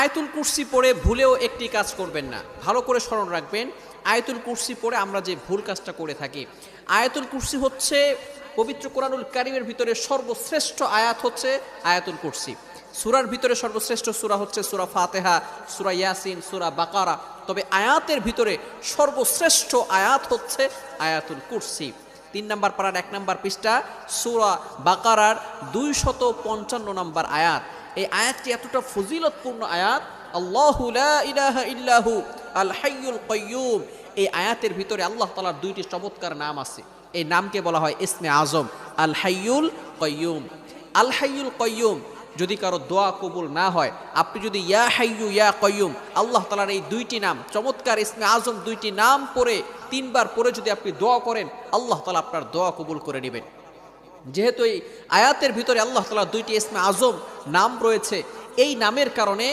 আয়াতুল কুরসি পড়ে ভুলেও একটি কাজ করবেন না, ভালো করে স্মরণ রাখবেন। আয়াতুল কুরসি পড়ে আমরা যে ভুল কাজটা করে থাকি, আয়াতুল কুরসি হচ্ছে পবিত্র কোরআনুল কারীমের ভিতরে সর্বশ্রেষ্ঠ আয়াত হচ্ছে আয়াতুল কুরসি। সূরার ভিতরে সর্বশ্রেষ্ঠ সূরা হচ্ছে সূরা ফাতিহা, সূরা ইয়াসিন, সূরা বাকারা। তবে আয়াতের ভিতরে সর্বশ্রেষ্ঠ আয়াত হচ্ছে আয়াতুল কুরসি। 3 নম্বর পারার 1 নম্বর পৃষ্ঠা সূরা বাকারার 255 নম্বর আয়াত। এই আয়াতটি এতটা ফজিলতপূর্ণ আয়াত, আল্লাহু লা ইলাহা ইল্লাহু আল হাইয়ুল কাইয়্যুম। এই আয়াতের ভিতরে আল্লাহ তাআলার 2টি চমৎকার নাম আছে। এই নামকে বলা হয় ইসমে আজম, আল হাইয়ুল কাইয়্যুম। আল হাইয়ুল কাইয়্যুম যদি কারো দোয়া কবুল না হয়, আপনি যদি ইয়া হাইয়ু ইয়া কাইয়্যুম আল্লাহ তাআলার এই 2টি নাম চমৎকার ইসমে আজম 2টি নাম পড়ে 3 বার পড়ে যদি আপনি দোয়া করেন, আল্লাহ তাআলা আপনার দোয়া কবুল করে নেবেন। যেহেতু এই আয়াতের ভিতরে আল্লাহ তাআলার 2টি ইসমে আজম নাম রয়েছে, এই নামের কারণে